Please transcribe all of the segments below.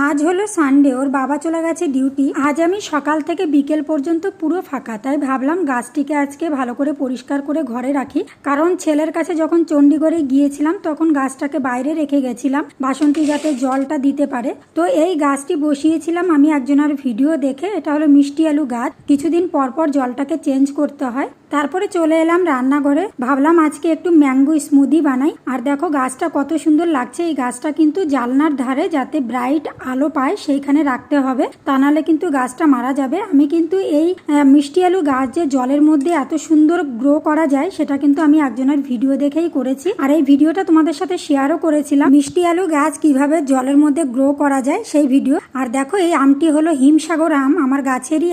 আজ হলো সানডে, ওর বাবা চলে গেছে ডিউটি। আজ আমি সকাল থেকে বিকেল পর্যন্ত পুরো ফাঁকা, তাই ভাবলাম গাছটিকে আজকে ভালো করে পরিষ্কার করে ঘরে রাখি। কারণ ছেলের কাছে যখন চণ্ডীগড়ে গিয়েছিলাম তখন গাছটাকে বাইরে রেখে গেছিলাম বাসন্তী যাতে জলটা দিতে পারে। তো এই গাছটি বসিয়েছিলাম আমি একজনের ভিডিও দেখে। এটা হলো মিষ্টি আলু গাছ, কিছুদিন পর পর জলটাকে চেঞ্জ করতে হয়। তারপরে চলে এলাম রান্নাঘরে, ভাবলাম আজকে একটু ম্যাঙ্গো স্মুদি বানাই। আর দেখো গাছটা কত সুন্দর লাগছে। এই গাছটা কিন্তু জানলার ধারে যাতে ব্রাইট আলো পায় সেইখানে রাখতে হবে, তা নাহলে কিন্তু গাছটা মারা যাবে। আমি কিন্তু এই মিষ্টি আলু গাছ যে জলের মধ্যে এত সুন্দর গ্রো করা যায় সেটা কিন্তু আমি একজনের ভিডিও দেখেই করেছি, আর এই ভিডিওটা তোমাদের সাথে শেয়ারও করেছিলাম। মিষ্টি আলু গাছ কিভাবে জলের মধ্যে গ্রো করা যায় সেই ভিডিও। আর দেখো এই আমটি হলো হিমসাগর আম, আমার গাছেরই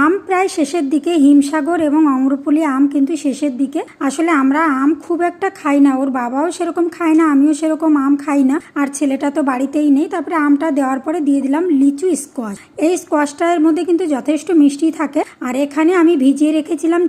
আম প্রায় শেষের দিকে। হিমসাগর এবং অম্রপলি আম কিন্তু শেষের দিকে। আসলে আমরা আম খুব একটা খাই না, ওর বাবাও সেরকম খায় না, আমিও সেরকম আম খাই না, আর ছেলেটা তো বাড়িতেই নেই। তারপরে আমটা দেওয়ার পরে দিয়ে দিলাম লিচু স্কোয়াশ। এই স্কোয়াশটার মধ্যে কিন্তু যথেষ্ট মিষ্টি থাকে। আর এখানে আমি ভিজিয়ে রেখেছিলাম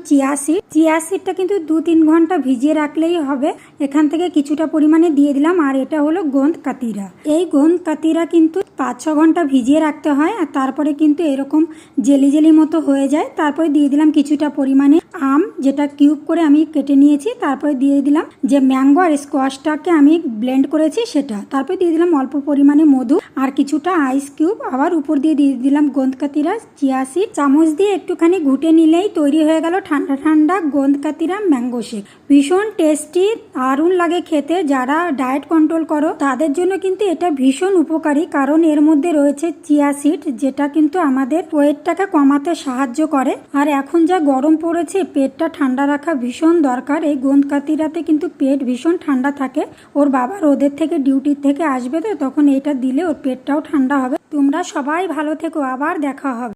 চিয়া সিডটা কিন্তু 2-3 ঘন্টা ভিজিয়ে রাখলেই হবে। এখান থেকে কিছুটা পরিমাণে দিয়ে দিলাম। আর এটা হলো গোঁদ কাতিরা। এই গোঁদ কাতিরা কিন্তু 5-6 ঘন্টা ভিজিয়ে রাখতে হয়, আর তারপরে কিন্তু এরকম জেলি জেলি মতো হয়ে যায়। তারপরে দিয়ে দিলাম কিছুটা পরিমাণে আম, যেটা কিউব করে আমি কেটে নিয়েছি। তারপরে দিয়ে দিলাম যে ম্যাঙ্গো আর স্কোয়াশটাকে আমি ব্লেন্ড করেছি সেটা। তারপরে দিয়ে দিলাম অল্প পরিমাণে মধু আর কিছুটা আইস কিউব। আবার উপর দিয়ে দিয়ে দিলাম গোঁদ কাতিরা চিয়া সিড। চামচ দিয়ে একটুখানি ঘুটে নিলেই তৈরি হয়ে গেল ঠান্ডা ঠান্ডা গোঁদ কাতিরা ম্যাঙ্গো শেক। ভীষণ টেস্টি, দারুণ লাগে খেতে। যারা ডায়েট কন্ট্রোল করো তাদের জন্য কিন্তু এটা ভীষণ উপকারী, কারণ এর মধ্যে রয়েছে চিয়া সিড, যেটা কিন্তু আমাদের ওয়েটটাকে কমাতে সাহায্য করে। আর এখন যা গরম পড়েছে, পেটটা ঠান্ডা রাখা ভীষণ দরকার। এই গোঁদ কাতিরাতে কিন্তু পেট ভীষণ ঠান্ডা থাকে। ওর বাবা রোদের থেকে ডিউটির থেকে আসবে, তো তখন এটা দিলে ওর পেটটাও ঠান্ডা হবে। তোমরা সবাই ভালো থেকো, আবার দেখা হবে।